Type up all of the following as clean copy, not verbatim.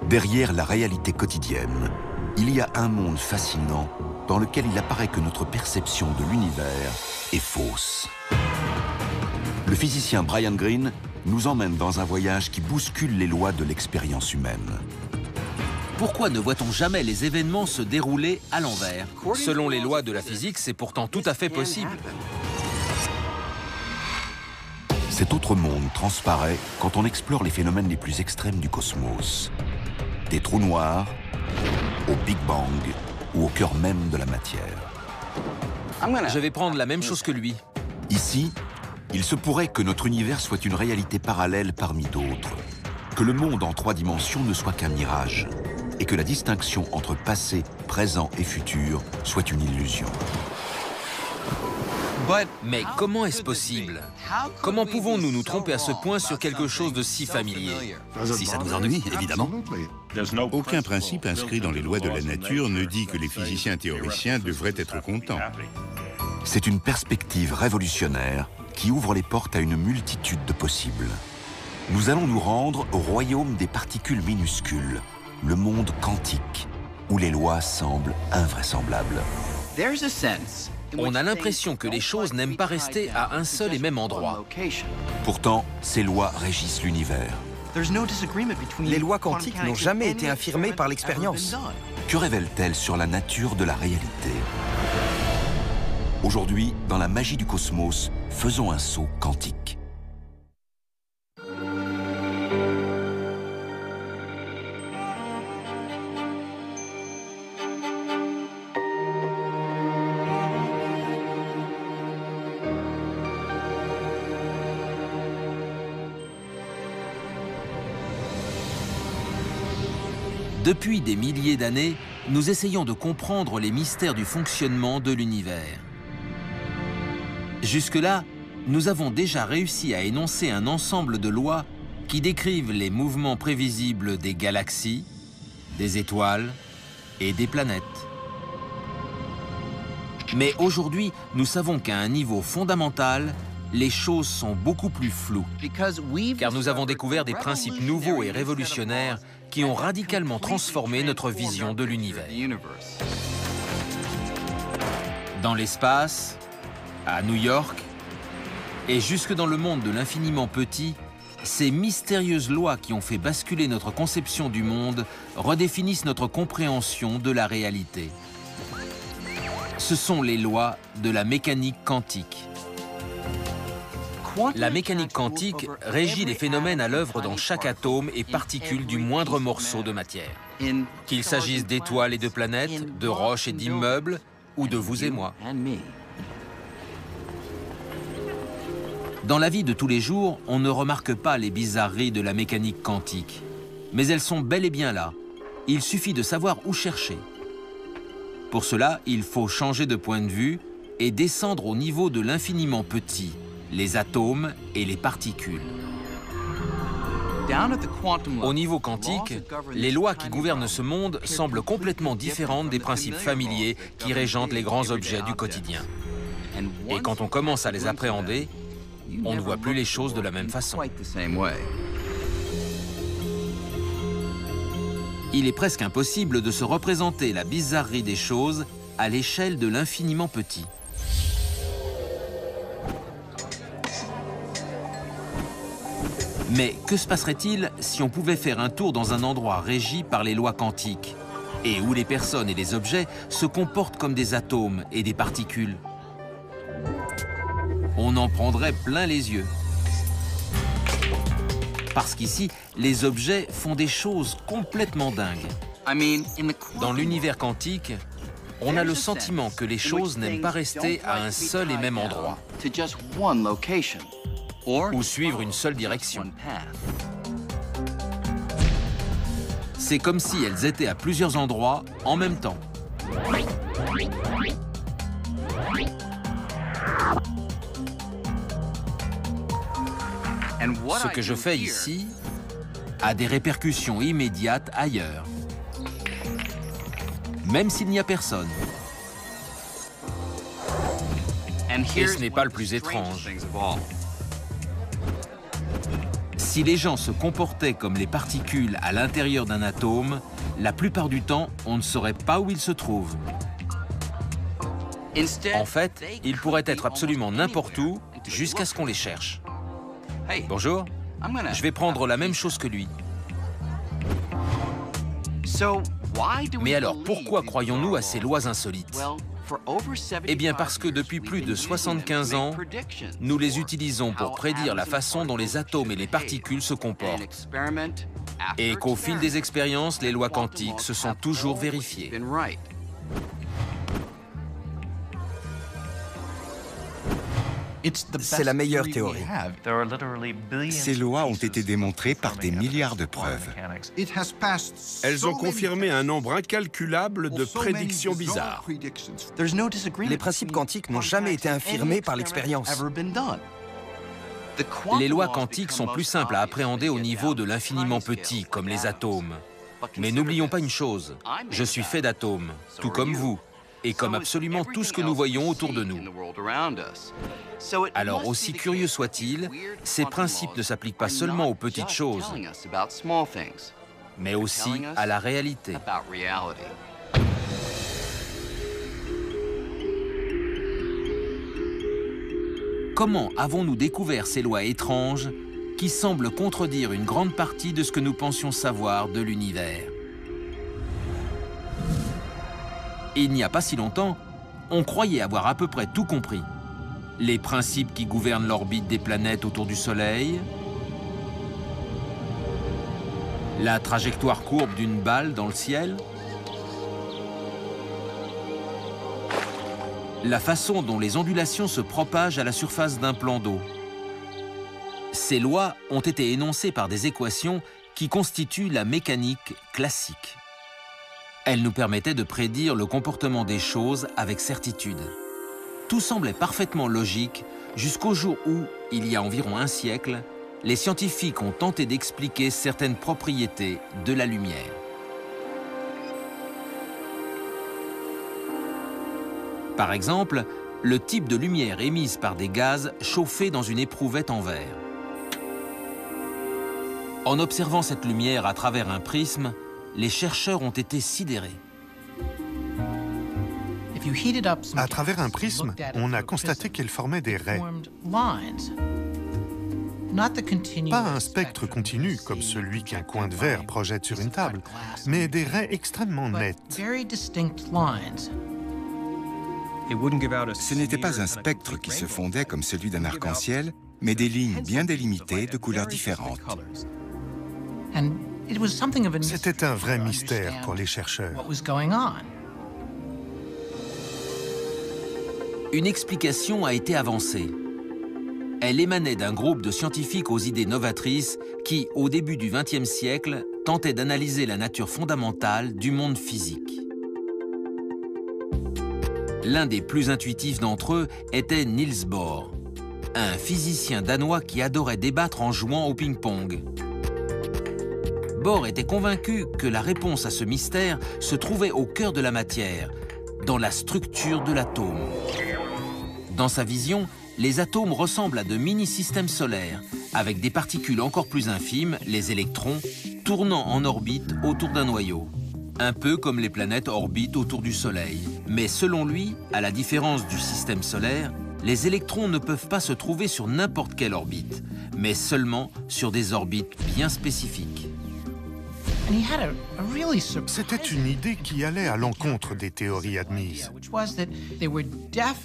Derrière la réalité quotidienne, il y a un monde fascinant dans lequel il apparaît que notre perception de l'univers est fausse. Le physicien Brian Greene nous emmène dans un voyage qui bouscule les lois de l'expérience humaine. Pourquoi ne voit-on jamais les événements se dérouler à l'envers? Selon les lois de la physique, c'est pourtant tout à fait possible. Cet autre monde transparaît quand on explore les phénomènes les plus extrêmes du cosmos. Des trous noirs, au Big Bang ou au cœur même de la matière. Je vais prendre la même chose que lui. Ici, il se pourrait que notre univers soit une réalité parallèle parmi d'autres, que le monde en 3 dimensions ne soit qu'un mirage, et que la distinction entre passé, présent et futur soit une illusion. Mais comment est-ce possible? Comment pouvons-nous nous tromper à ce point sur quelque chose de si familier? Si ça nous ennuie, évidemment. Aucun principe inscrit dans les lois de la nature ne dit que les physiciens théoriciens devraient être contents. C'est une perspective révolutionnaire qui ouvre les portes à une multitude de possibles. Nous allons nous rendre au royaume des particules minuscules, le monde quantique, où les lois semblent invraisemblables. On a l'impression que les choses n'aiment pas rester à un seul et même endroit. Pourtant, ces lois régissent l'univers. Les lois quantiques n'ont jamais été affirmées par l'expérience. Que révèlent-elles sur la nature de la réalité? Aujourd'hui, dans la magie du cosmos, faisons un saut quantique. Depuis des milliers d'années, nous essayons de comprendre les mystères du fonctionnement de l'univers. Jusque-là, nous avons déjà réussi à énoncer un ensemble de lois qui décrivent les mouvements prévisibles des galaxies, des étoiles et des planètes. Mais aujourd'hui, nous savons qu'à un niveau fondamental, les choses sont beaucoup plus floues, car nous avons découvert des principes nouveaux et révolutionnaires qui ont radicalement transformé notre vision de l'univers. Dans l'espace, à New York, et jusque dans le monde de l'infiniment petit, ces mystérieuses lois qui ont fait basculer notre conception du monde redéfinissent notre compréhension de la réalité. Ce sont les lois de la mécanique quantique. La mécanique quantique régit les phénomènes à l'œuvre dans chaque atome et particule du moindre morceau de matière. Qu'il s'agisse d'étoiles et de planètes, de roches et d'immeubles, ou de vous et moi. Dans la vie de tous les jours, on ne remarque pas les bizarreries de la mécanique quantique. Mais elles sont bel et bien là. Il suffit de savoir où chercher. Pour cela, il faut changer de point de vue et descendre au niveau de l'infiniment petit, les atomes et les particules. Au niveau quantique, les lois qui gouvernent ce monde semblent complètement différentes des principes familiers qui régentent les grands objets du quotidien. Et quand on commence à les appréhender, on ne voit plus les choses de la même façon. Il est presque impossible de se représenter la bizarrerie des choses à l'échelle de l'infiniment petit. Mais que se passerait-il si on pouvait faire un tour dans un endroit régi par les lois quantiques et où les personnes et les objets se comportent comme des atomes et des particules? On en prendrait plein les yeux. Parce qu'ici, les objets font des choses complètement dingues. Dans l'univers quantique, on a le sentiment que les choses n'aiment pas rester à un seul et même endroit, ou suivre une seule direction. C'est comme si elles étaient à plusieurs endroits en même temps. Ce que je fais ici a des répercussions immédiates ailleurs, même s'il n'y a personne. Et ce n'est pas le plus étrange. Si les gens se comportaient comme les particules à l'intérieur d'un atome, la plupart du temps, on ne saurait pas où ils se trouvent. En fait, ils pourraient être absolument n'importe où, jusqu'à ce qu'on les cherche. Bonjour, je vais prendre la même chose que lui. Mais alors, pourquoi croyons-nous à ces lois insolites? Eh bien parce que depuis plus de 75 ans, nous les utilisons pour prédire la façon dont les atomes et les particules se comportent. Et qu'au fil des expériences, les lois quantiques se sont toujours vérifiées. C'est la meilleure théorie. Ces lois ont été démontrées par des milliards de preuves. Elles ont confirmé un nombre incalculable de prédictions bizarres. Les principes quantiques n'ont jamais été infirmés par l'expérience. Les lois quantiques sont plus simples à appréhender au niveau de l'infiniment petit, comme les atomes. Mais n'oublions pas une chose, je suis fait d'atomes, tout comme vous, et comme absolument tout ce que nous voyons autour de nous. Alors, aussi curieux soit-il, ces principes ne s'appliquent pas seulement aux petites choses, mais aussi à la réalité. Comment avons-nous découvert ces lois étranges qui semblent contredire une grande partie de ce que nous pensions savoir de l'univers? Il n'y a pas si longtemps, on croyait avoir à peu près tout compris. Les principes qui gouvernent l'orbite des planètes autour du Soleil, la trajectoire courbe d'une balle dans le ciel, la façon dont les ondulations se propagent à la surface d'un plan d'eau. Ces lois ont été énoncées par des équations qui constituent la mécanique classique. Elles nous permettaient de prédire le comportement des choses avec certitude. Tout semblait parfaitement logique jusqu'au jour où, il y a environ un siècle, les scientifiques ont tenté d'expliquer certaines propriétés de la lumière. Par exemple, le type de lumière émise par des gaz chauffés dans une éprouvette en verre. En observant cette lumière à travers un prisme, les chercheurs ont été sidérés. À travers un prisme, on a constaté qu'elle formait des raies. Pas un spectre continu comme celui qu'un coin de verre projette sur une table, mais des raies extrêmement nettes. Ce n'était pas un spectre qui se fondait comme celui d'un arc-en-ciel, mais des lignes bien délimitées de couleurs différentes. C'était un vrai mystère pour les chercheurs. Une explication a été avancée. Elle émanait d'un groupe de scientifiques aux idées novatrices qui, au début du XXe siècle, tentaient d'analyser la nature fondamentale du monde physique. L'un des plus intuitifs d'entre eux était Niels Bohr, un physicien danois qui adorait débattre en jouant au ping-pong. Bohr était convaincu que la réponse à ce mystère se trouvait au cœur de la matière, dans la structure de l'atome. Dans sa vision, les atomes ressemblent à de mini-systèmes solaires, avec des particules encore plus infimes, les électrons, tournant en orbite autour d'un noyau. Un peu comme les planètes orbitent autour du Soleil. Mais selon lui, à la différence du système solaire, les électrons ne peuvent pas se trouver sur n'importe quelle orbite, mais seulement sur des orbites bien spécifiques. C'était une idée qui allait à l'encontre des théories admises.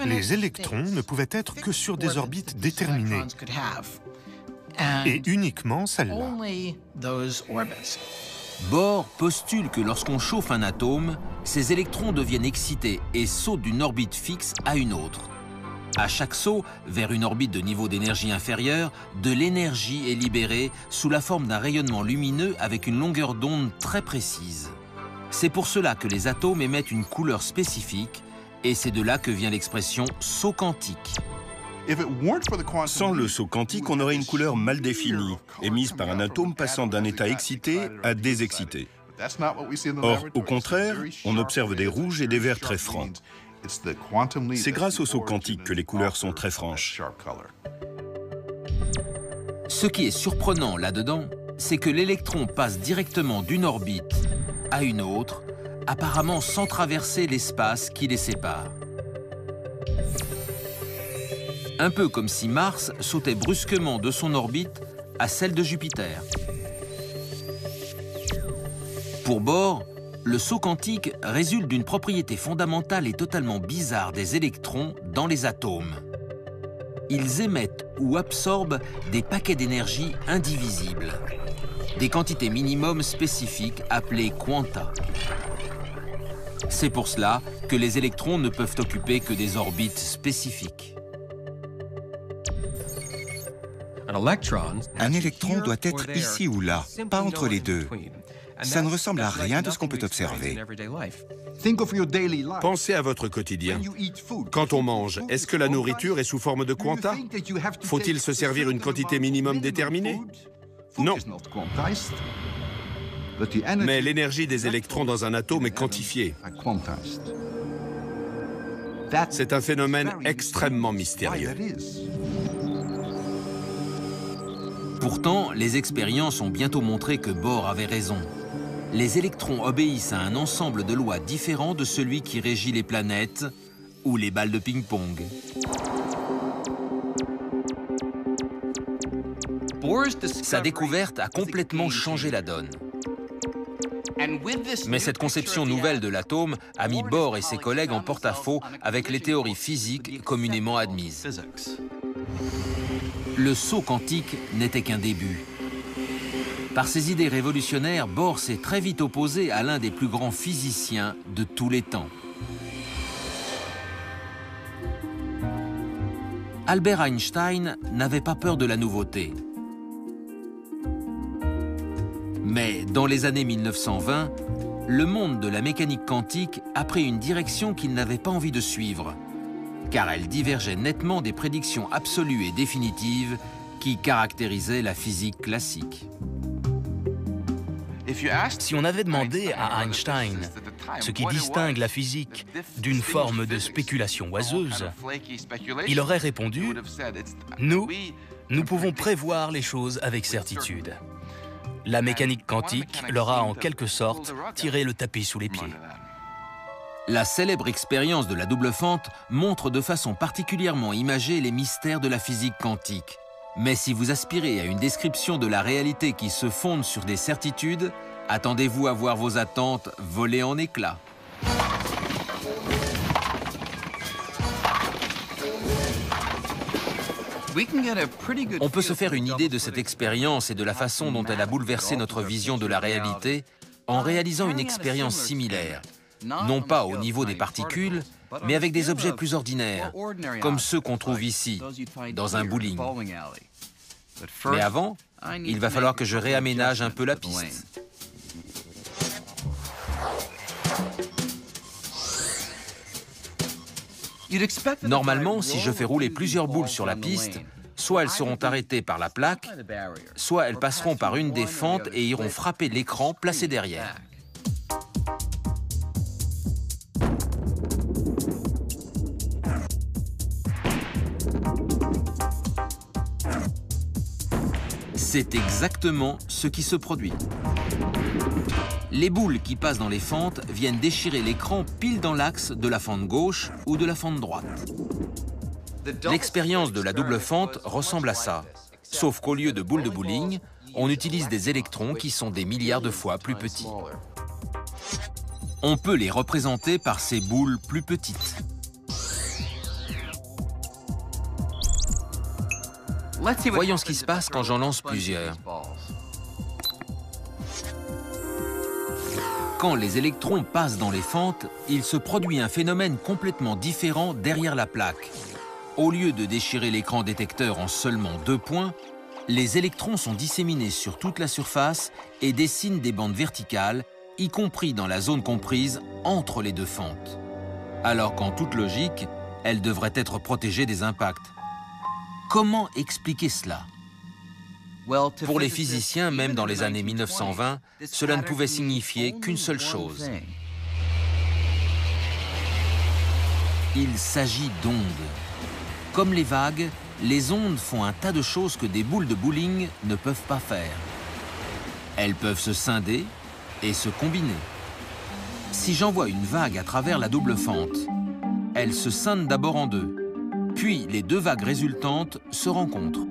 Les électrons ne pouvaient être que sur des orbites déterminées, et uniquement celles-là. Bohr postule que lorsqu'on chauffe un atome, ces électrons deviennent excités et sautent d'une orbite fixe à une autre. À chaque saut vers une orbite de niveau d'énergie inférieur, de l'énergie est libérée sous la forme d'un rayonnement lumineux avec une longueur d'onde très précise. C'est pour cela que les atomes émettent une couleur spécifique, et c'est de là que vient l'expression « saut quantique ». Sans le saut quantique, on aurait une couleur mal définie, émise par un atome passant d'un état excité à désexcité. Or, au contraire, on observe des rouges et des verts très francs. C'est grâce au saut quantique que les couleurs sont très franches. Ce qui est surprenant là-dedans, c'est que l'électron passe directement d'une orbite à une autre, apparemment sans traverser l'espace qui les sépare. Un peu comme si Mars sautait brusquement de son orbite à celle de Jupiter. Pour Bohr, le saut quantique résulte d'une propriété fondamentale et totalement bizarre des électrons dans les atomes. Ils émettent ou absorbent des paquets d'énergie indivisibles, des quantités minimum spécifiques appelées quanta. C'est pour cela que les électrons ne peuvent occuper que des orbites spécifiques. Un électron doit être ici ou là, pas entre les deux. Ça ne ressemble à rien de ce qu'on peut observer. Pensez à votre quotidien. Quand on mange, est-ce que la nourriture est sous forme de quanta? Faut-il se servir une quantité minimum déterminée? Non. Mais l'énergie des électrons dans un atome est quantifiée. C'est un phénomène extrêmement mystérieux. Pourtant, les expériences ont bientôt montré que Bohr avait raison. Les électrons obéissent à un ensemble de lois différents de celui qui régit les planètes ou les balles de ping-pong. Sa découverte a complètement changé la donne. Mais cette conception nouvelle de l'atome a mis Bohr et ses collègues en porte-à-faux avec les théories physiques communément admises. Le saut quantique n'était qu'un début. Par ses idées révolutionnaires, Bohr s'est très vite opposé à l'un des plus grands physiciens de tous les temps. Albert Einstein n'avait pas peur de la nouveauté. Mais dans les années 1920, le monde de la mécanique quantique a pris une direction qu'il n'avait pas envie de suivre, car elle divergeait nettement des prédictions absolues et définitives qui caractérisaient la physique classique. Si on avait demandé à Einstein ce qui distingue la physique d'une forme de spéculation oiseuse, il aurait répondu « Nous pouvons prévoir les choses avec certitude. » La mécanique quantique leur a en quelque sorte tiré le tapis sous les pieds. La célèbre expérience de la double fente montre de façon particulièrement imagée les mystères de la physique quantique. Mais si vous aspirez à une description de la réalité qui se fonde sur des certitudes, attendez-vous à voir vos attentes voler en éclats. On peut se faire une idée de cette expérience et de la façon dont elle a bouleversé notre vision de la réalité en réalisant une expérience similaire, non pas au niveau des particules, mais avec des objets plus ordinaires, comme ceux qu'on trouve ici, dans un bowling. Mais avant, il va falloir que je réaménage un peu la piste. Normalement, si je fais rouler plusieurs boules sur la piste, soit elles seront arrêtées par la plaque, soit elles passeront par une des fentes et iront frapper l'écran placé derrière. C'est exactement ce qui se produit. Les boules qui passent dans les fentes viennent déchirer l'écran pile dans l'axe de la fente gauche ou de la fente droite. L'expérience de la double fente ressemble à ça, sauf qu'au lieu de boules de bowling, on utilise des électrons qui sont des milliards de fois plus petits. On peut les représenter par ces boules plus petites. Voyons ce qui se passe quand j'en lance plusieurs. Quand les électrons passent dans les fentes, il se produit un phénomène complètement différent derrière la plaque. Au lieu de déchirer l'écran détecteur en seulement 2 points, les électrons sont disséminés sur toute la surface et dessinent des bandes verticales, y compris dans la zone comprise entre les 2 fentes. Alors qu'en toute logique, elles devraient être protégées des impacts. Comment expliquer cela? Pour les physiciens, même dans les années 1920, cela ne pouvait signifier qu'une seule chose. Il s'agit d'ondes. Comme les vagues, les ondes font un tas de choses que des boules de bowling ne peuvent pas faire. Elles peuvent se scinder et se combiner. Si j'envoie une vague à travers la double fente, elle se scinde d'abord en deux. Puis les deux vagues résultantes se rencontrent.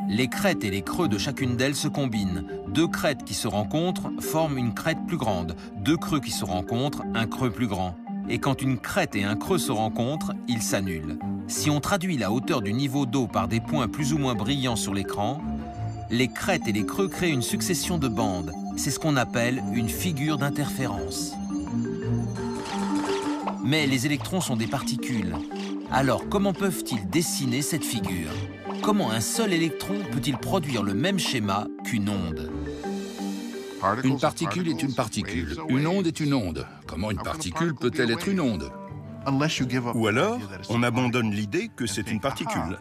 Les crêtes et les creux de chacune d'elles se combinent. Deux crêtes qui se rencontrent forment une crête plus grande. Deux creux qui se rencontrent, un creux plus grand. Et quand une crête et un creux se rencontrent, ils s'annulent. Si on traduit la hauteur du niveau d'eau par des points plus ou moins brillants sur l'écran, les crêtes et les creux créent une succession de bandes. C'est ce qu'on appelle une figure d'interférence. Mais les électrons sont des particules. Alors comment peuvent-ils dessiner cette figure? Comment un seul électron peut-il produire le même schéma qu'une onde? Une particule est une particule. Une onde est une onde. Comment une particule peut-elle être une onde? Ou alors, on abandonne l'idée que c'est une particule.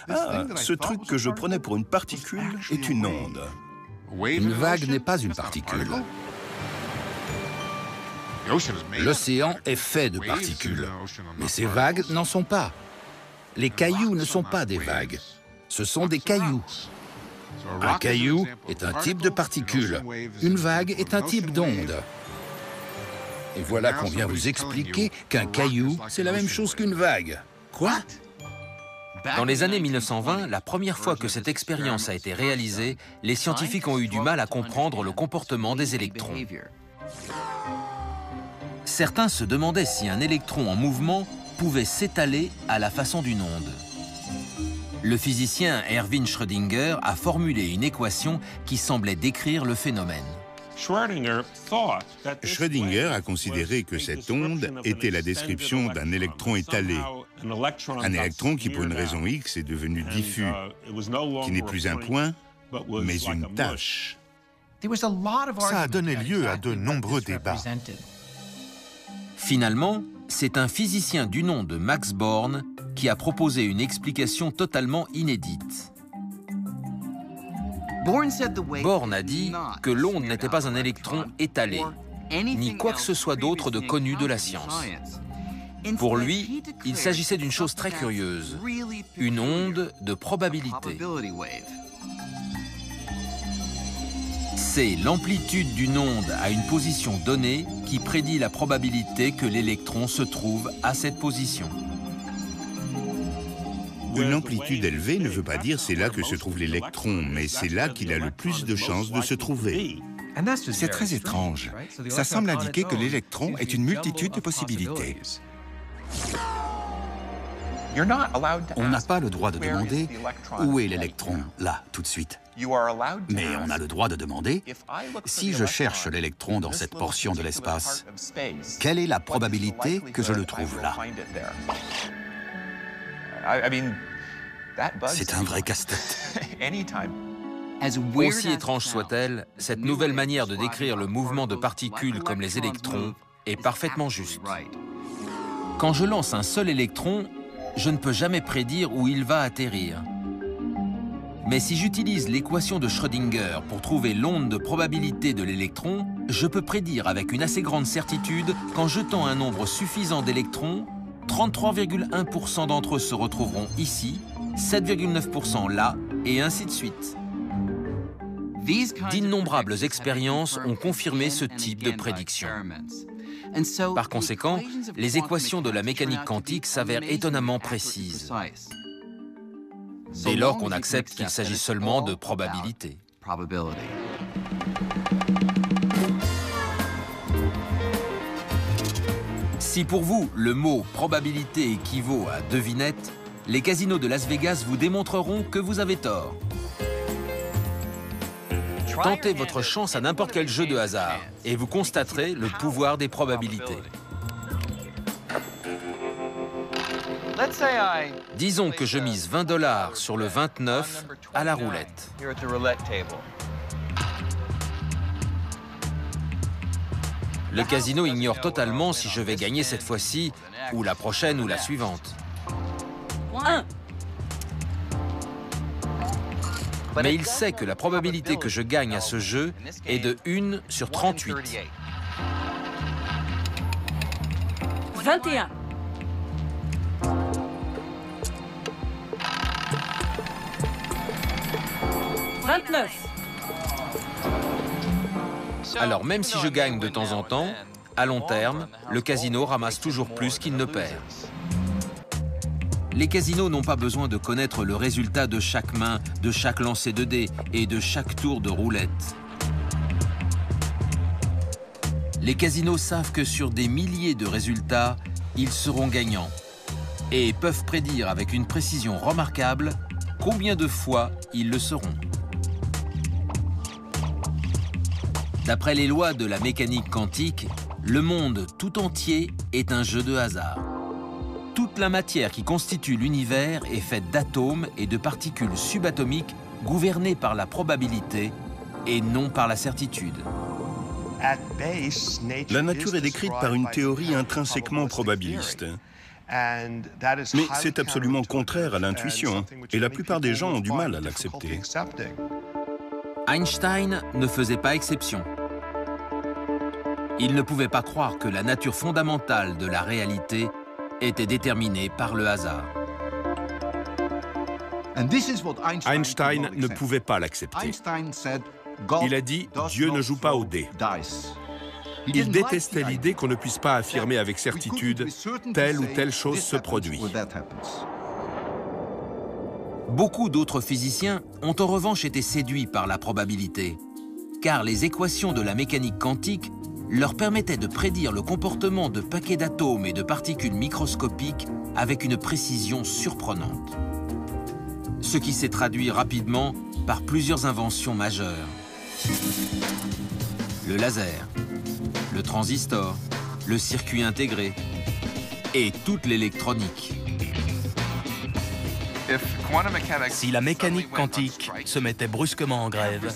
Ah, ce truc que je prenais pour une particule est une onde. Une vague n'est pas une particule. L'océan est fait de particules, mais ces vagues n'en sont pas. Les cailloux ne sont pas des vagues, ce sont des cailloux. Un caillou est un type de particule, une vague est un type d'onde. Et voilà qu'on vient vous expliquer qu'un caillou, c'est la même chose qu'une vague. Quoi? Dans les années 1920, la première fois que cette expérience a été réalisée, les scientifiques ont eu du mal à comprendre le comportement des électrons. Certains se demandaient si un électron en mouvement pouvait s'étaler à la façon d'une onde. Le physicien Erwin Schrödinger a formulé une équation qui semblait décrire le phénomène. Schrödinger a considéré que cette onde était la description d'un électron étalé. Un électron qui, pour une raison X, est devenu diffus, qui n'est plus un point, mais une tache. Ça a donné lieu à de nombreux débats. Finalement, c'est un physicien du nom de Max Born qui a proposé une explication totalement inédite. Born a dit que l'onde n'était pas un électron étalé, ni quoi que ce soit d'autre de connu de la science. Pour lui, il s'agissait d'une chose très curieuse, une onde de probabilité. C'est l'amplitude d'une onde à une position donnée qui prédit la probabilité que l'électron se trouve à cette position. Une amplitude élevée ne veut pas dire c'est là que se trouve l'électron, mais c'est là qu'il a le plus de chances de se trouver. C'est très étrange. Ça semble indiquer que l'électron est une multitude de possibilités. On n'a pas le droit de demander où est l'électron, là, tout de suite. Mais on a le droit de demander, si je cherche l'électron dans cette portion de l'espace, quelle est la probabilité que je le trouve là? C'est un vrai casse-tête. Aussi étrange soit-elle, cette nouvelle manière de décrire le mouvement de particules comme les électrons est parfaitement juste. Quand je lance un seul électron, je ne peux jamais prédire où il va atterrir. Mais si j'utilise l'équation de Schrödinger pour trouver l'onde de probabilité de l'électron, je peux prédire avec une assez grande certitude qu'en jetant un nombre suffisant d'électrons, 33,1% d'entre eux se retrouveront ici, 7,9% là, et ainsi de suite. D'innombrables expériences ont confirmé ce type de prédiction. Par conséquent, les équations de la mécanique quantique s'avèrent étonnamment précises, dès lors qu'on accepte qu'il s'agit seulement de probabilités. Si pour vous, le mot « probabilité » équivaut à « devinette », les casinos de Las Vegas vous démontreront que vous avez tort. Tentez votre chance à n'importe quel jeu de hasard et vous constaterez le pouvoir des probabilités. Disons que je mise 20 $ sur le 29 à la roulette. Le casino ignore totalement si je vais gagner cette fois-ci, ou la prochaine, ou la suivante. 1. Mais il sait que la probabilité que je gagne à ce jeu est de 1 sur 38. 21. 29. Alors même si je gagne de temps en temps, à long terme, le casino ramasse toujours plus qu'il ne perd. Les casinos n'ont pas besoin de connaître le résultat de chaque main, de chaque lancer de dés et de chaque tour de roulette. Les casinos savent que sur des milliers de résultats, ils seront gagnants et peuvent prédire avec une précision remarquable combien de fois ils le seront. D'après les lois de la mécanique quantique, le monde tout entier est un jeu de hasard. Toute la matière qui constitue l'univers est faite d'atomes et de particules subatomiques gouvernées par la probabilité et non par la certitude. La nature est décrite par une théorie intrinsèquement probabiliste. Mais c'est absolument contraire à l'intuition, et la plupart des gens ont du mal à l'accepter. Einstein ne faisait pas exception. Il ne pouvait pas croire que la nature fondamentale de la réalité était déterminée par le hasard. Einstein ne pouvait pas l'accepter. Il a dit « Dieu ne joue pas aux dés ». Il détestait l'idée qu'on ne puisse pas affirmer avec certitude telle ou telle chose se produit. Beaucoup d'autres physiciens ont en revanche été séduits par la probabilité, car les équations de la mécanique quantique leur permettaient de prédire le comportement de paquets d'atomes et de particules microscopiques avec une précision surprenante. Ce qui s'est traduit rapidement par plusieurs inventions majeures. Le laser, le transistor, le circuit intégré et toute l'électronique. Si la mécanique quantique se mettait brusquement en grève,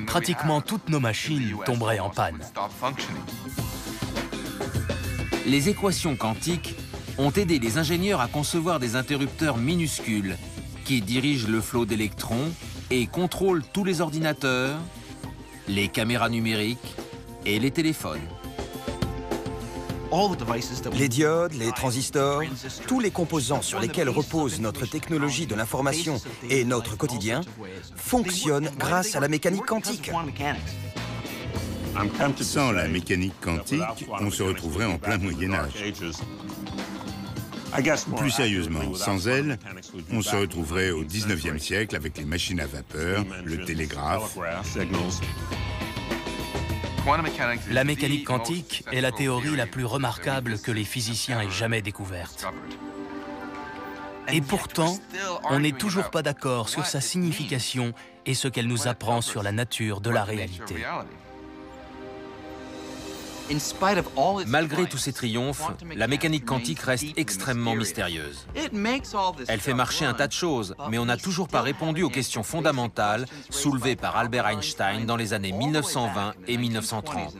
pratiquement toutes nos machines tomberaient en panne. Les équations quantiques ont aidé les ingénieurs à concevoir des interrupteurs minuscules qui dirigent le flot d'électrons et contrôlent tous les ordinateurs, les caméras numériques et les téléphones. Les diodes, les transistors, tous les composants sur lesquels repose notre technologie de l'information et notre quotidien fonctionnent grâce à la mécanique quantique. Sans la mécanique quantique, on se retrouverait en plein Moyen-Âge. Plus sérieusement, sans elle, on se retrouverait au 19e siècle avec les machines à vapeur, le télégraphe. La mécanique quantique est la théorie la plus remarquable que les physiciens aient jamais découverte. Et pourtant, on n'est toujours pas d'accord sur sa signification et ce qu'elle nous apprend sur la nature de la réalité. Malgré tous ces triomphes, la mécanique quantique reste extrêmement mystérieuse. Elle fait marcher un tas de choses, mais on n'a toujours pas répondu aux questions fondamentales soulevées par Albert Einstein dans les années 1920 et 1930.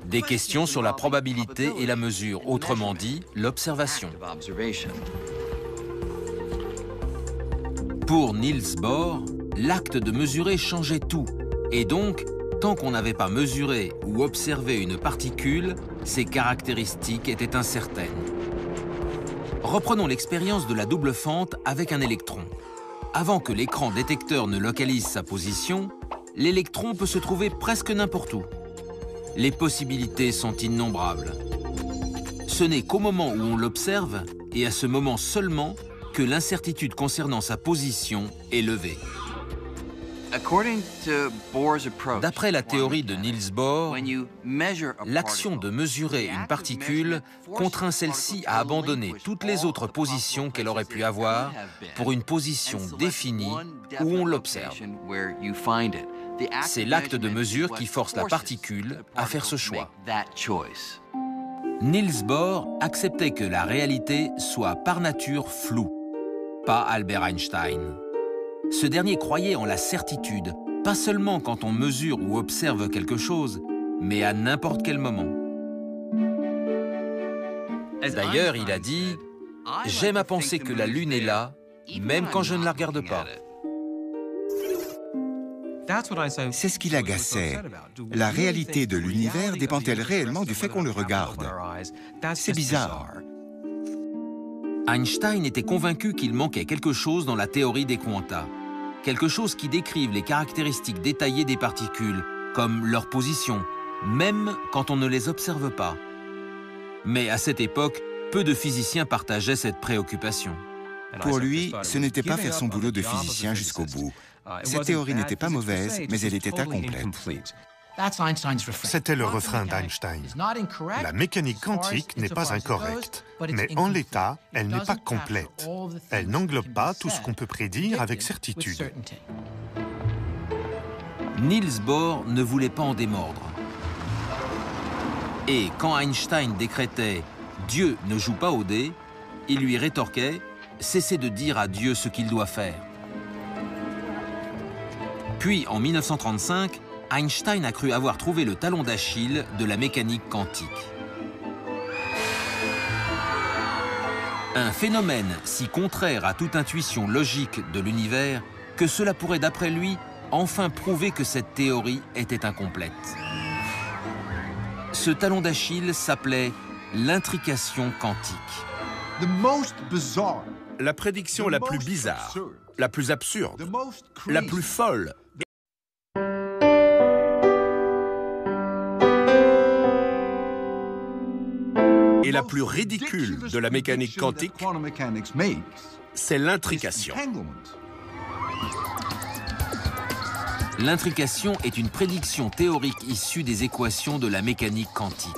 Des questions sur la probabilité et la mesure, autrement dit, l'observation. Pour Niels Bohr, l'acte de mesurer changeait tout, et donc, tant qu'on n'avait pas mesuré ou observé une particule, ses caractéristiques étaient incertaines. Reprenons l'expérience de la double fente avec un électron. Avant que l'écran détecteur ne localise sa position, l'électron peut se trouver presque n'importe où. Les possibilités sont innombrables. Ce n'est qu'au moment où on l'observe, et à ce moment seulement, que l'incertitude concernant sa position est levée. D'après la théorie de Niels Bohr, l'action de mesurer une particule contraint celle-ci à abandonner toutes les autres positions qu'elle aurait pu avoir pour une position définie où on l'observe. C'est l'acte de mesure qui force la particule à faire ce choix. Niels Bohr acceptait que la réalité soit par nature floue, pas Albert Einstein. Ce dernier croyait en la certitude, pas seulement quand on mesure ou observe quelque chose, mais à n'importe quel moment. D'ailleurs, il a dit « J'aime à penser que la Lune est là, même quand je ne la regarde pas. » C'est ce qui l'agaçait. La réalité de l'univers dépend-elle réellement du fait qu'on le regarde? C'est bizarre. Einstein était convaincu qu'il manquait quelque chose dans la théorie des quantas. quelque chose qui décrive les caractéristiques détaillées des particules, comme leur position, même quand on ne les observe pas. Mais à cette époque, peu de physiciens partageaient cette préoccupation. Pour lui, ce n'était pas faire son boulot de physicien jusqu'au bout. Cette théorie n'était pas mauvaise, mais elle était incomplète. C'était le refrain d'Einstein. La mécanique quantique n'est pas incorrecte, mais en l'état, elle n'est pas complète. Elle n'englobe pas tout ce qu'on peut prédire avec certitude. Niels Bohr ne voulait pas en démordre. Et quand Einstein décrétait « Dieu ne joue pas au dé », il lui rétorquait « Cessez de dire à Dieu ce qu'il doit faire ». Puis, en 1935, Einstein a cru avoir trouvé le talon d'Achille de la mécanique quantique. Un phénomène si contraire à toute intuition logique de l'univers que cela pourrait, d'après lui, enfin prouver que cette théorie était incomplète. Ce talon d'Achille s'appelait l'intrication quantique. La prédiction la plus bizarre, la plus absurde, la plus folle et la plus ridicule de la mécanique quantique, c'est l'intrication. L'intrication est une prédiction théorique issue des équations de la mécanique quantique.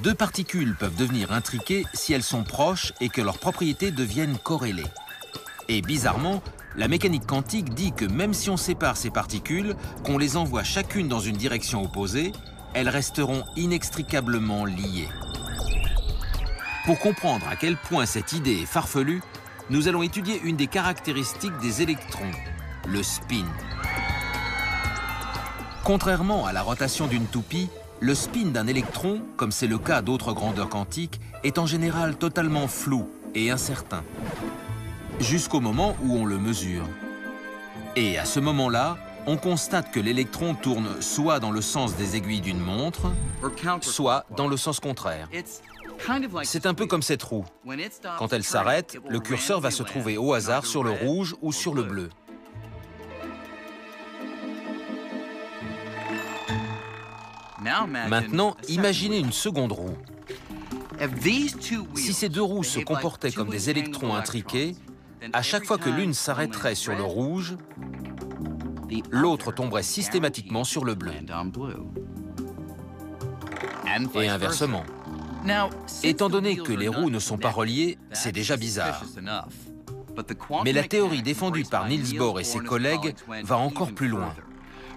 Deux particules peuvent devenir intriquées si elles sont proches et que leurs propriétés deviennent corrélées. Et bizarrement, la mécanique quantique dit que même si on sépare ces particules, qu'on les envoie chacune dans une direction opposée, elles resteront inextricablement liées. Pour comprendre à quel point cette idée est farfelue, nous allons étudier une des caractéristiques des électrons, le spin. Contrairement à la rotation d'une toupie, le spin d'un électron, comme c'est le cas d'autres grandeurs quantiques, est en général totalement flou et incertain, jusqu'au moment où on le mesure. Et à ce moment-là, on constate que l'électron tourne soit dans le sens des aiguilles d'une montre, soit dans le sens contraire. C'est un peu comme cette roue. Quand elle s'arrête, le curseur va se trouver au hasard sur le rouge ou sur le bleu. Maintenant, imaginez une seconde roue. Si ces deux roues se comportaient comme des électrons intriqués, à chaque fois que l'une s'arrêterait sur le rouge, l'autre tomberait systématiquement sur le bleu. Et inversement. Étant donné que les roues ne sont pas reliées, c'est déjà bizarre. Mais la théorie défendue par Niels Bohr et ses collègues va encore plus loin.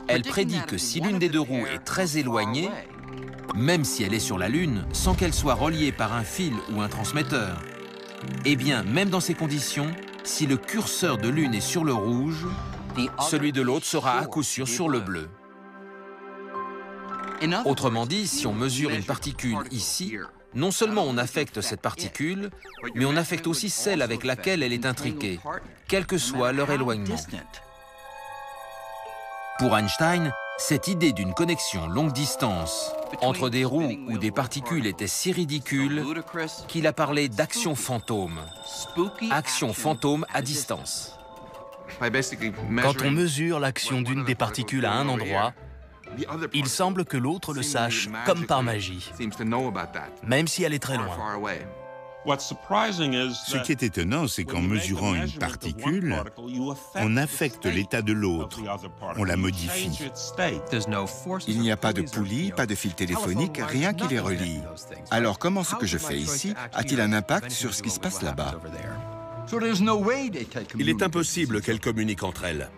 Elle prédit que si l'une des deux roues est très éloignée, même si elle est sur la Lune, sans qu'elle soit reliée par un fil ou un transmetteur, eh bien, même dans ces conditions, si le curseur de l'une est sur le rouge, celui de l'autre sera à coup sûr sur le bleu. Autrement dit, si on mesure une particule ici, non seulement on affecte cette particule, mais on affecte aussi celle avec laquelle elle est intriquée, quel que soit leur éloignement. Pour Einstein, cette idée d'une connexion longue distance entre des roues ou des particules était si ridicule qu'il a parlé d'action fantôme. Action fantôme à distance. Quand on mesure l'action d'une des particules à un endroit, il semble que l'autre le sache comme par magie, même si elle est très loin. Ce qui est étonnant, c'est qu'en mesurant une particule, on affecte l'état de l'autre, on la modifie. Il n'y a pas de poulie, pas de fil téléphonique, rien qui les relie. Alors comment ce que je fais ici a-t-il un impact sur ce qui se passe là-bas? Il est impossible qu'elles communiquent entre elles.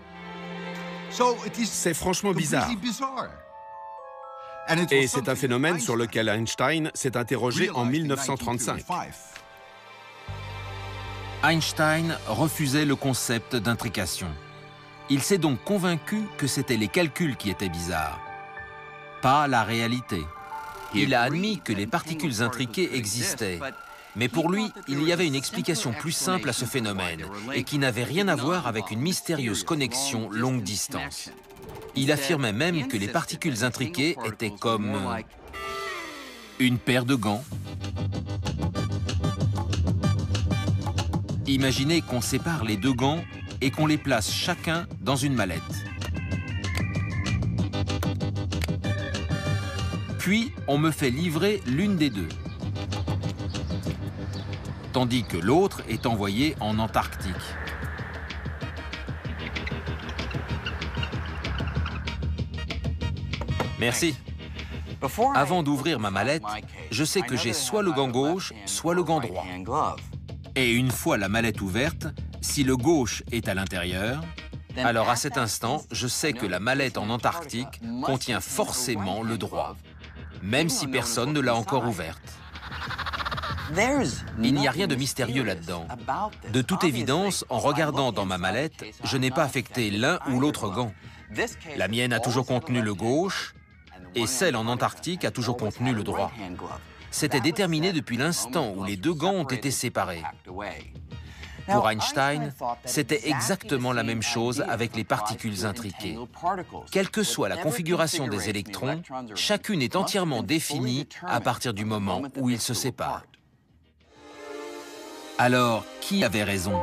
C'est franchement bizarre. Et c'est un phénomène sur lequel Einstein s'est interrogé en 1935. Einstein refusait le concept d'intrication. Il s'est donc convaincu que c'étaient les calculs qui étaient bizarres, pas la réalité. Il a admis que les particules intriquées existaient, mais pour lui, il y avait une explication plus simple à ce phénomène et qui n'avait rien à voir avec une mystérieuse connexion longue distance. Il affirmait même que les particules intriquées étaient comme une paire de gants. Imaginez qu'on sépare les deux gants et qu'on les place chacun dans une mallette. Puis, on me fait livrer l'une des deux, tandis que l'autre est envoyée en Antarctique. Merci. Avant d'ouvrir ma mallette, je sais que j'ai soit le gant gauche, soit le gant droit. Et une fois la mallette ouverte, si le gauche est à l'intérieur, alors à cet instant, je sais que la mallette en Antarctique contient forcément le droit, même si personne ne l'a encore ouverte. Il n'y a rien de mystérieux là-dedans. De toute évidence, en regardant dans ma mallette, je n'ai pas affecté l'un ou l'autre gant. La mienne a toujours contenu le gauche, et celle en Antarctique a toujours contenu le droit. C'était déterminé depuis l'instant où les deux gants ont été séparés. Pour Einstein, c'était exactement la même chose avec les particules intriquées. Quelle que soit la configuration des électrons, chacune est entièrement définie à partir du moment où ils se séparent. Alors, qui avait raison?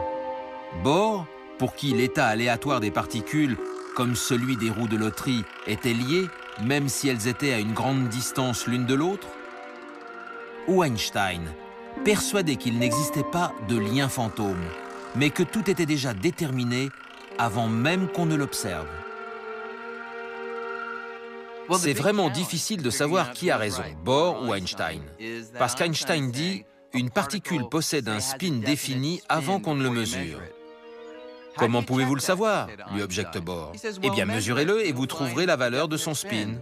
Bohr, pour qui l'état aléatoire des particules, comme celui des roues de loterie, était lié, même si elles étaient à une grande distance l'une de l'autre? Ou Einstein, persuadé qu'il n'existait pas de lien fantôme, mais que tout était déjà déterminé avant même qu'on ne l'observe? C'est vraiment difficile de savoir qui a raison, Bohr ou Einstein. Parce qu'Einstein dit « une particule possède un spin défini avant qu'on ne le mesure ». Comment pouvez-vous le savoir? Lui objecte Bohr. Eh bien, mesurez-le et vous trouverez la valeur de son spin.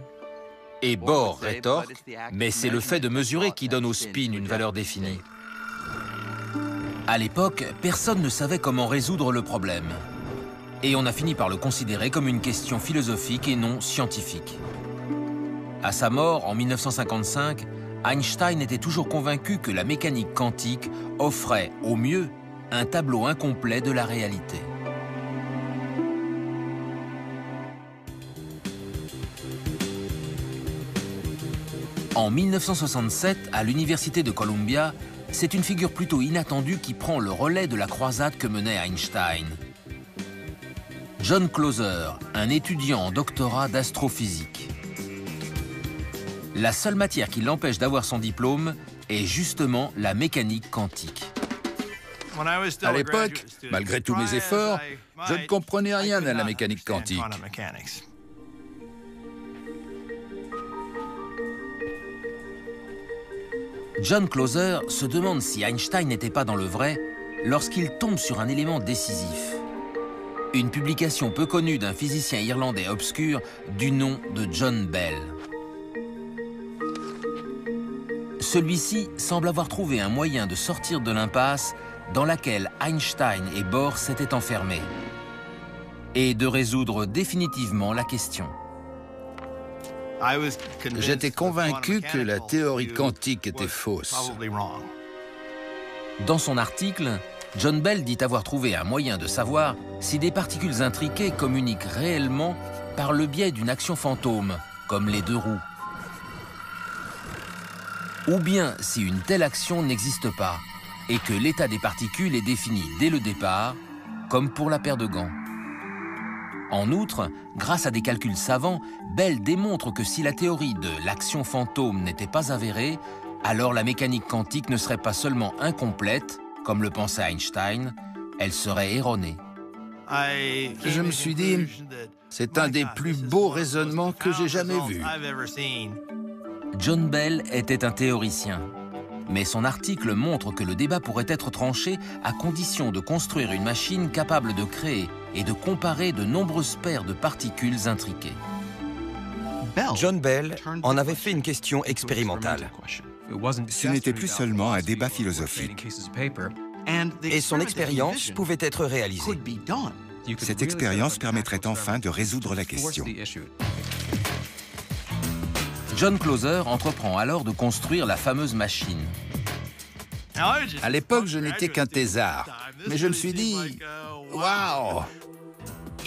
Et Bohr rétorque, mais c'est le fait de mesurer qui donne au spin une valeur définie. À l'époque, personne ne savait comment résoudre le problème. Et on a fini par le considérer comme une question philosophique et non scientifique. À sa mort, en 1955, Einstein était toujours convaincu que la mécanique quantique offrait, au mieux, un tableau incomplet de la réalité. En 1967, à l'université de Columbia, c'est une figure plutôt inattendue qui prend le relais de la croisade que menait Einstein. John Clauser, un étudiant en doctorat d'astrophysique. La seule matière qui l'empêche d'avoir son diplôme est justement la mécanique quantique. À l'époque, malgré tous mes efforts, je ne comprenais rien à la mécanique quantique. John Clauser se demande si Einstein n'était pas dans le vrai lorsqu'il tombe sur un élément décisif. Une publication peu connue d'un physicien irlandais obscur du nom de John Bell. Celui-ci semble avoir trouvé un moyen de sortir de l'impasse dans laquelle Einstein et Bohr s'étaient enfermés et de résoudre définitivement la question. J'étais convaincu que la théorie quantique était fausse. Dans son article, John Bell dit avoir trouvé un moyen de savoir si des particules intriquées communiquent réellement par le biais d'une action fantôme, comme les deux roues. Ou bien si une telle action n'existe pas et que l'état des particules est défini dès le départ, comme pour la paire de gants. En outre, grâce à des calculs savants, Bell démontre que si la théorie de l'action fantôme n'était pas avérée, alors la mécanique quantique ne serait pas seulement incomplète, comme le pensait Einstein, elle serait erronée. Je me suis dit, c'est un des plus beaux raisonnements que j'ai jamais vus. John Bell était un théoricien, mais son article montre que le débat pourrait être tranché à condition de construire une machine capable de créer et de comparer de nombreuses paires de particules intriquées. John Bell en avait fait une question expérimentale. Ce n'était plus seulement un débat philosophique. Et son expérience pouvait être réalisée. Cette expérience permettrait enfin de résoudre la question. John Clauser entreprend alors de construire la fameuse machine. À l'époque, je n'étais qu'un thésard, mais je me suis dit, waouh!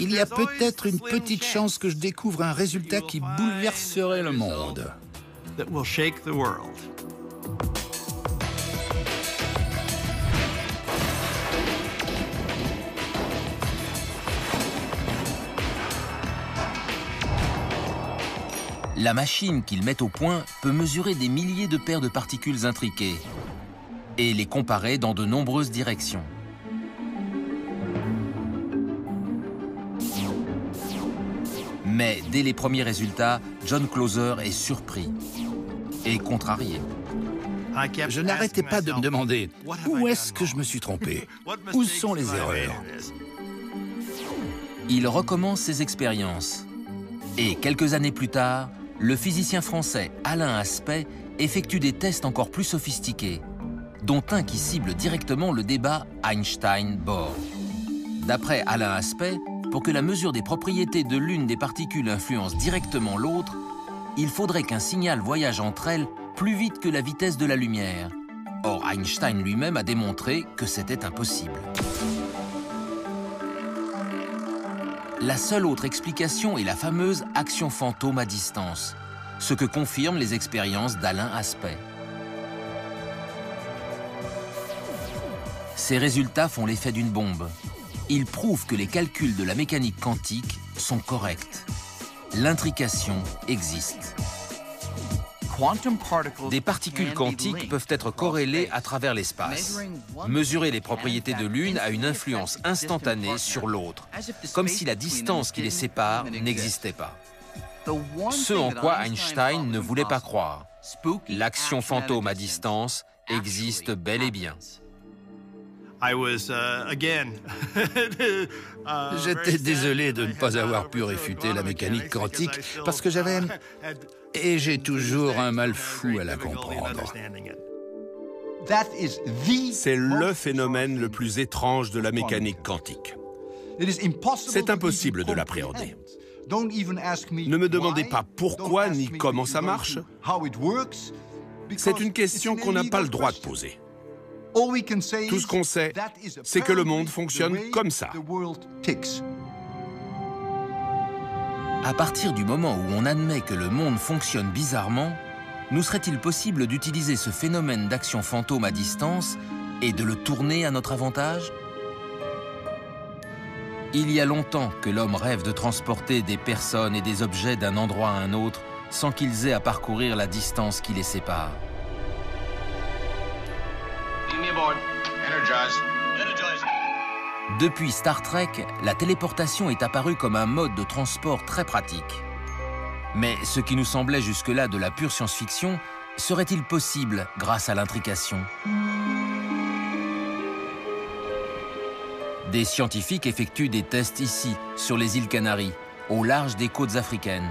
Il y a peut-être une petite chance que je découvre un résultat qui bouleverserait le monde. La machine qu'ils mettent au point peut mesurer des milliers de paires de particules intriquées et les comparer dans de nombreuses directions. Mais dès les premiers résultats, John Clauser est surpris et contrarié. Je n'arrêtais pas de me demander où est-ce que je me suis trompé? Où sont les erreurs? Il recommence ses expériences. Et quelques années plus tard, le physicien français Alain Aspect effectue des tests encore plus sophistiqués, dont un qui cible directement le débat Einstein-Bohr. D'après Alain Aspect, pour que la mesure des propriétés de l'une des particules influence directement l'autre, il faudrait qu'un signal voyage entre elles plus vite que la vitesse de la lumière. Or, Einstein lui-même a démontré que c'était impossible. La seule autre explication est la fameuse action fantôme à distance, ce que confirment les expériences d'Alain Aspect. Ces résultats font l'effet d'une bombe. Ils prouvent que les calculs de la mécanique quantique sont corrects. L'intrication existe. Des particules quantiques peuvent être corrélées à travers l'espace. Mesurer les propriétés de l'une a une influence instantanée sur l'autre, comme si la distance qui les sépare n'existait pas. Ce en quoi Einstein ne voulait pas croire. L'action fantôme à distance existe bel et bien. J'étais désolé de ne pas avoir pu réfuter la mécanique quantique parce que j'avais... Et j'ai toujours un mal fou à la comprendre. C'est le phénomène le plus étrange de la mécanique quantique. C'est impossible de l'appréhender. Ne me demandez pas pourquoi ni comment ça marche. C'est une question qu'on n'a pas le droit de poser. Tout ce qu'on sait, c'est que le monde fonctionne comme ça. À partir du moment où on admet que le monde fonctionne bizarrement, nous serait-il possible d'utiliser ce phénomène d'action fantôme à distance et de le tourner à notre avantage? Il y a longtemps que l'homme rêve de transporter des personnes et des objets d'un endroit à un autre sans qu'ils aient à parcourir la distance qui les sépare. Depuis Star Trek, la téléportation est apparue comme un mode de transport très pratique. Mais ce qui nous semblait jusque-là de la pure science-fiction, serait-il possible grâce à l'intrication? Des scientifiques effectuent des tests ici, sur les îles Canaries, au large des côtes africaines.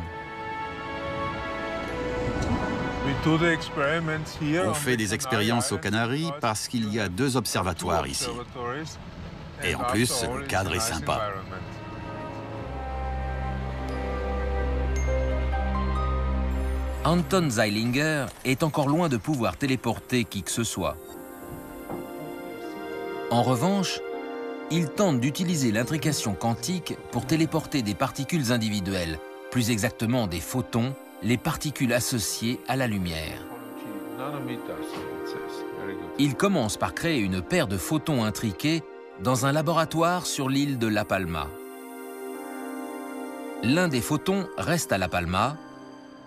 On fait des expériences aux Canaries parce qu'il y a 2 observatoires ici. Et en plus, le cadre est sympa. Anton Zeilinger est encore loin de pouvoir téléporter qui que ce soit. En revanche, il tente d'utiliser l'intrication quantique pour téléporter des particules individuelles, plus exactement des photons, les particules associées à la lumière. Il commence par créer une paire de photons intriqués dans un laboratoire sur l'île de La Palma. L'un des photons reste à La Palma,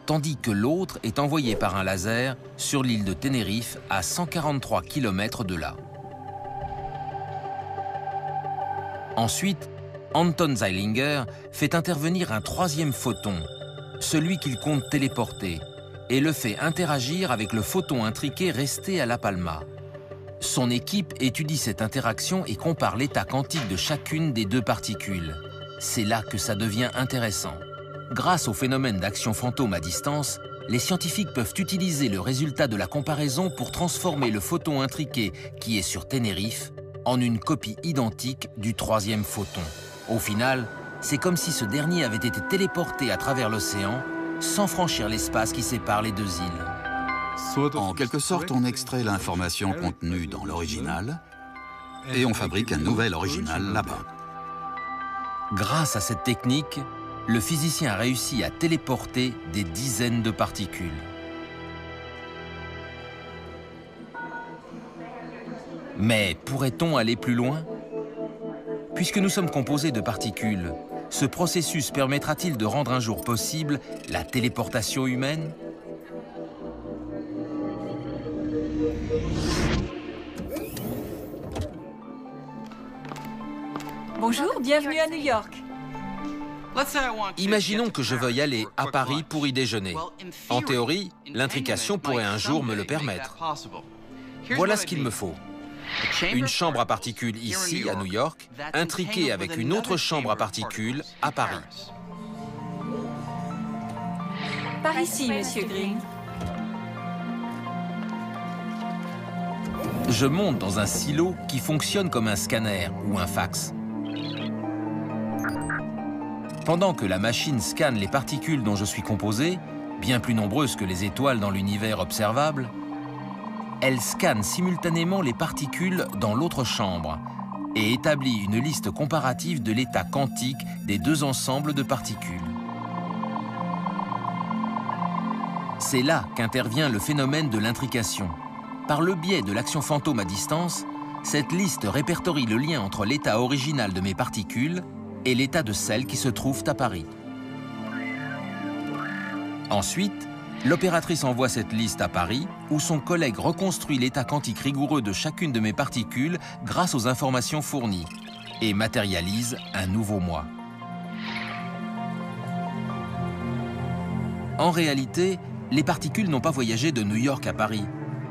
tandis que l'autre est envoyé par un laser sur l'île de Tenerife à 143 km de là. Ensuite, Anton Zeilinger fait intervenir un 3e photon, celui qu'il compte téléporter, et le fait interagir avec le photon intriqué resté à La Palma. Son équipe étudie cette interaction et compare l'état quantique de chacune des 2 particules. C'est là que ça devient intéressant. Grâce au phénomène d'action fantôme à distance, les scientifiques peuvent utiliser le résultat de la comparaison pour transformer le photon intriqué qui est sur Tenerife en une copie identique du 3e photon. Au final, c'est comme si ce dernier avait été téléporté à travers l'océan sans franchir l'espace qui sépare les 2 îles. En quelque sorte, on extrait l'information contenue dans l'original et on fabrique un nouvel original là-bas. Grâce à cette technique, le physicien a réussi à téléporter des dizaines de particules. Mais pourrait-on aller plus loin? Puisque nous sommes composés de particules, ce processus permettra-t-il de rendre un jour possible la téléportation humaine? Bonjour, bienvenue à New York. Imaginons que je veuille aller à Paris pour y déjeuner. En théorie, l'intrication pourrait un jour me le permettre. Voilà ce qu'il me faut. Une chambre à particules ici, à New York, intriquée avec une autre chambre à particules à Paris. Par ici, Monsieur Green. Je monte dans un silo qui fonctionne comme un scanner ou un fax. Pendant que la machine scanne les particules dont je suis composé, bien plus nombreuses que les étoiles dans l'univers observable, elle scanne simultanément les particules dans l'autre chambre et établit une liste comparative de l'état quantique des deux ensembles de particules. C'est là qu'intervient le phénomène de l'intrication. Par le biais de l'action fantôme à distance, cette liste répertorie le lien entre l'état original de mes particules et l'état de celles qui se trouvent à Paris. Ensuite, l'opératrice envoie cette liste à Paris, où son collègue reconstruit l'état quantique rigoureux de chacune de mes particules grâce aux informations fournies et matérialise un nouveau moi. En réalité, les particules n'ont pas voyagé de New York à Paris.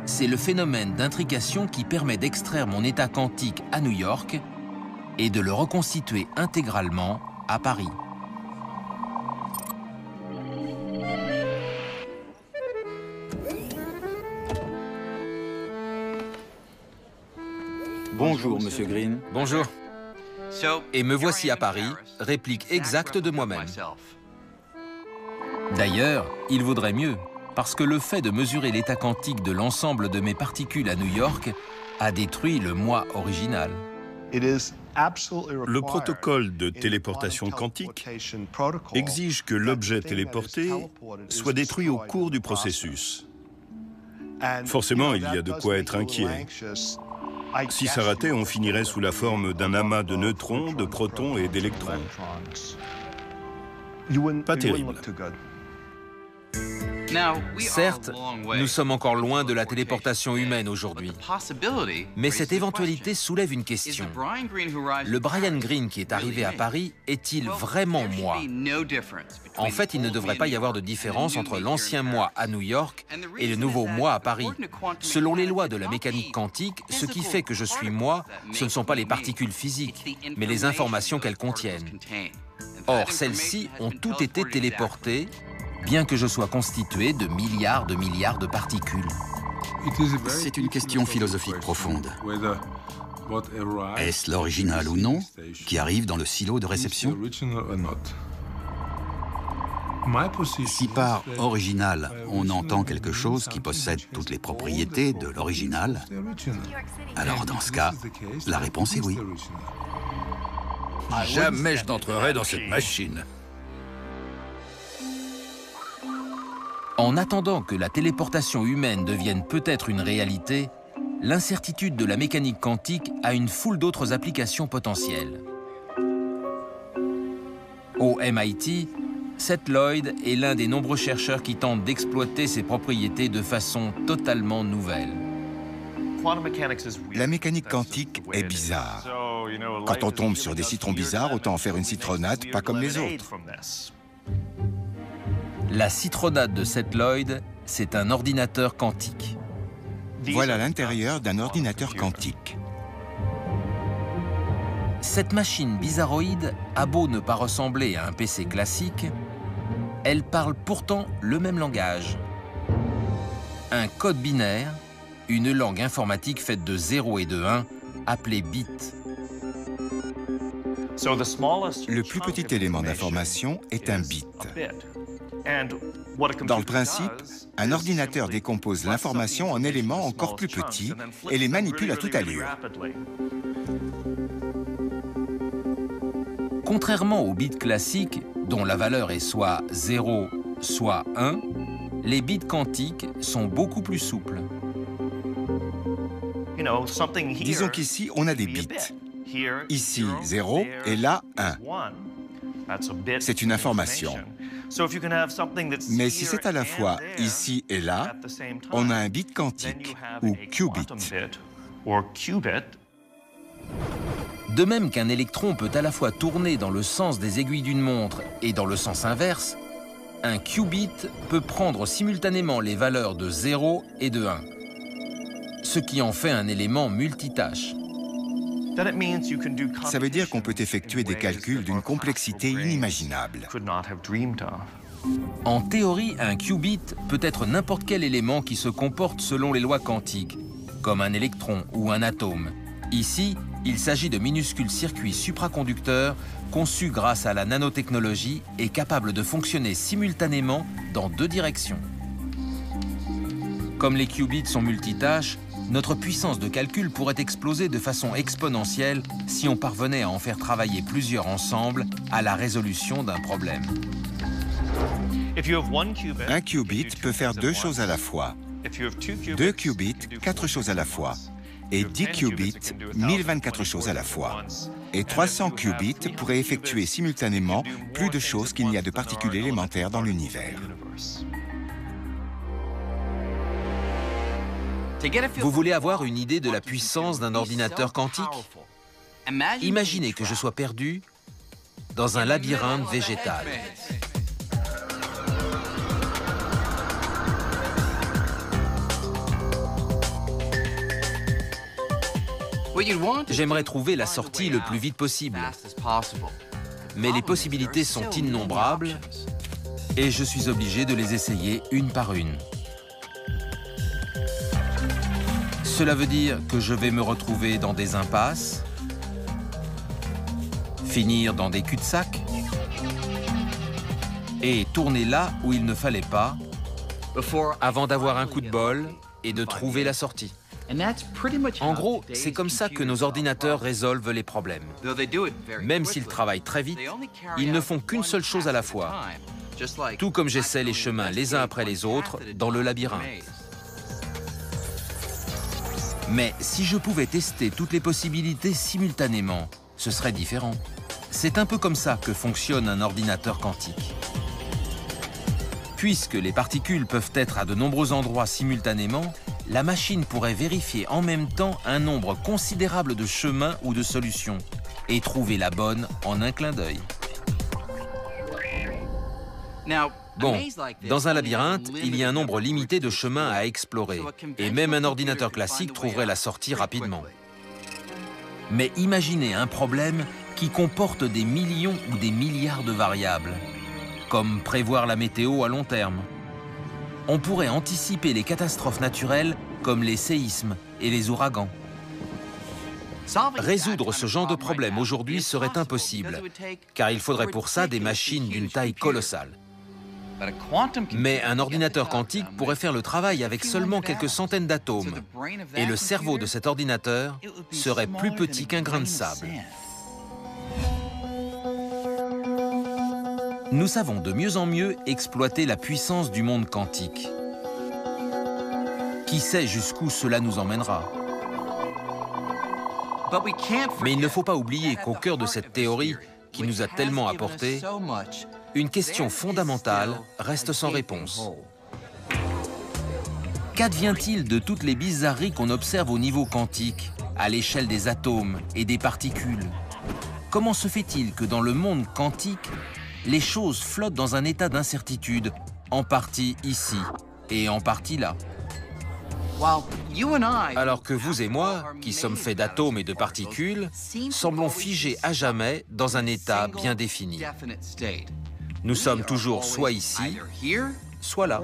C'est le phénomène d'intrication qui permet d'extraire mon état quantique à New York et de le reconstituer intégralement à Paris. Bonjour, Monsieur Green. Bonjour. Et me voici à Paris, réplique exacte de moi-même. D'ailleurs, il vaudrait mieux, parce que le fait de mesurer l'état quantique de l'ensemble de mes particules à New York a détruit le moi original. Le protocole de téléportation quantique exige que l'objet téléporté soit détruit au cours du processus. Forcément, il y a de quoi être inquiet. Si ça ratait, on finirait sous la forme d'un amas de neutrons, de protons et d'électrons. Pas terrible. Certes, nous sommes encore loin de la téléportation humaine aujourd'hui. Mais cette éventualité soulève une question. Le Brian Greene qui est arrivé à Paris est-il vraiment moi? En fait, il ne devrait pas y avoir de différence entre l'ancien moi à New York et le nouveau moi à Paris. Selon les lois de la mécanique quantique, ce qui fait que je suis moi, ce ne sont pas les particules physiques, mais les informations qu'elles contiennent. Or, celles-ci ont toutes été téléportées, bien que je sois constitué de milliards de particules. C'est une question philosophique profonde. Est-ce l'original ou non qui arrive dans le silo de réception? Si par original, on entend quelque chose qui possède toutes les propriétés de l'original, alors dans ce cas, la réponse est oui. Jamais je n'entrerai dans cette machine. En attendant que la téléportation humaine devienne peut-être une réalité, l'incertitude de la mécanique quantique a une foule d'autres applications potentielles. Au MIT, Seth Lloyd est l'un des nombreux chercheurs qui tentent d'exploiter ses propriétés de façon totalement nouvelle. La mécanique quantique est bizarre. Quand on tombe sur des citrons bizarres, autant en faire une citronnade, pas comme les autres. La citronnade de Seth Lloyd, c'est un ordinateur quantique. Voilà l'intérieur d'un ordinateur quantique. Cette machine bizarroïde a beau ne pas ressembler à un PC classique, elle parle pourtant le même langage. Un code binaire, une langue informatique faite de 0 et de 1, appelée bit. Le plus petit élément d'information est un bit. Dans le principe, un ordinateur décompose l'information en éléments encore plus petits et les manipule à toute allure. Contrairement aux bits classiques, dont la valeur est soit 0, soit 1, les bits quantiques sont beaucoup plus souples. Disons qu'ici, on a des bits. Ici, 0 et là, 1. C'est une information. Mais si c'est à la fois ici et là, on a un bit quantique, ou qubit. De même qu'un électron peut à la fois tourner dans le sens des aiguilles d'une montre et dans le sens inverse, un qubit peut prendre simultanément les valeurs de 0 et de 1, ce qui en fait un élément multitâche. Ça veut dire qu'on peut effectuer des calculs d'une complexité inimaginable. En théorie, un qubit peut être n'importe quel élément qui se comporte selon les lois quantiques, comme un électron ou un atome. Ici, il s'agit de minuscules circuits supraconducteurs conçus grâce à la nanotechnologie et capables de fonctionner simultanément dans deux directions. Comme les qubits sont multitâches, notre puissance de calcul pourrait exploser de façon exponentielle si on parvenait à en faire travailler plusieurs ensemble à la résolution d'un problème. Un qubit peut faire deux choses à la fois. 2 qubits, 4 choses à la fois. Et 10 qubits, 1024 choses à la fois. Et 300 qubits pourraient effectuer simultanément plus de choses qu'il n'y a de particules élémentaires dans l'univers. Vous voulez avoir une idée de la puissance d'un ordinateur quantique? Imaginez que je sois perdu dans un labyrinthe végétal. J'aimerais trouver la sortie le plus vite possible. Mais les possibilités sont innombrables et je suis obligé de les essayer une par une. Cela veut dire que je vais me retrouver dans des impasses, finir dans des cul-de-sac et tourner là où il ne fallait pas avant d'avoir un coup de bol et de trouver la sortie. En gros, c'est comme ça que nos ordinateurs résolvent les problèmes. Même s'ils travaillent très vite, ils ne font qu'une seule chose à la fois, tout comme j'essaie les chemins les uns après les autres dans le labyrinthe. Mais si je pouvais tester toutes les possibilités simultanément, ce serait différent. C'est un peu comme ça que fonctionne un ordinateur quantique. Puisque les particules peuvent être à de nombreux endroits simultanément, la machine pourrait vérifier en même temps un nombre considérable de chemins ou de solutions et trouver la bonne en un clin d'œil. Bon, dans un labyrinthe, il y a un nombre limité de chemins à explorer, et même un ordinateur classique trouverait la sortie rapidement. Mais imaginez un problème qui comporte des millions ou des milliards de variables, comme prévoir la météo à long terme. On pourrait anticiper les catastrophes naturelles comme les séismes et les ouragans. Résoudre ce genre de problème aujourd'hui serait impossible, car il faudrait pour ça des machines d'une taille colossale. Mais un ordinateur quantique pourrait faire le travail avec seulement quelques centaines d'atomes, et le cerveau de cet ordinateur serait plus petit qu'un grain de sable. Nous savons de mieux en mieux exploiter la puissance du monde quantique. Qui sait jusqu'où cela nous emmènera? Mais il ne faut pas oublier qu'au cœur de cette théorie qui nous a tellement apporté, une question fondamentale reste sans réponse. Qu'advient-il de toutes les bizarreries qu'on observe au niveau quantique, à l'échelle des atomes et des particules? Comment se fait-il que dans le monde quantique, les choses flottent dans un état d'incertitude, en partie ici et en partie là? Alors que vous et moi, qui sommes faits d'atomes et de particules, semblons figés à jamais dans un état bien défini. Nous sommes toujours soit ici, soit là.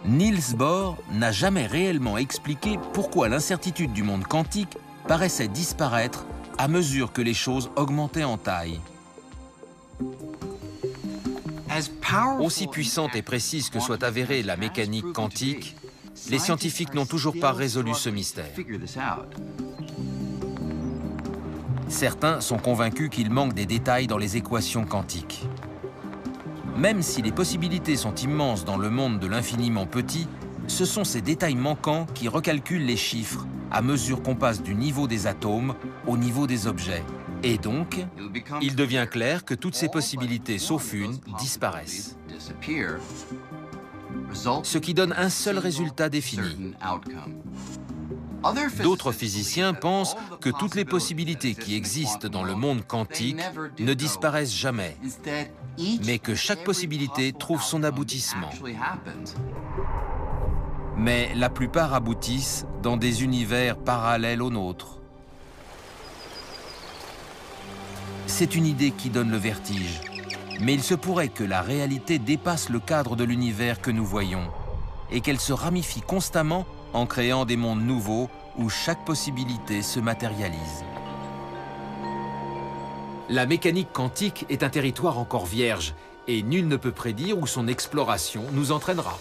Niels Bohr n'a jamais réellement expliqué pourquoi l'incertitude du monde quantique paraissait disparaître à mesure que les choses augmentaient en taille. Aussi puissante et précise que soit avérée la mécanique quantique, les scientifiques n'ont toujours pas résolu ce mystère. Certains sont convaincus qu'il manque des détails dans les équations quantiques. Même si les possibilités sont immenses dans le monde de l'infiniment petit, ce sont ces détails manquants qui recalculent les chiffres à mesure qu'on passe du niveau des atomes au niveau des objets, Et donc, il devient clair que toutes ces possibilités, sauf une, disparaissent. Ce qui donne un seul résultat défini. D'autres physiciens pensent que toutes les possibilités qui existent dans le monde quantique ne disparaissent jamais, mais que chaque possibilité trouve son aboutissement. Mais la plupart aboutissent dans des univers parallèles aux nôtres. C'est une idée qui donne le vertige, mais il se pourrait que la réalité dépasse le cadre de l'univers que nous voyons et qu'elle se ramifie constamment en créant des mondes nouveaux où chaque possibilité se matérialise. La mécanique quantique est un territoire encore vierge et nul ne peut prédire où son exploration nous entraînera.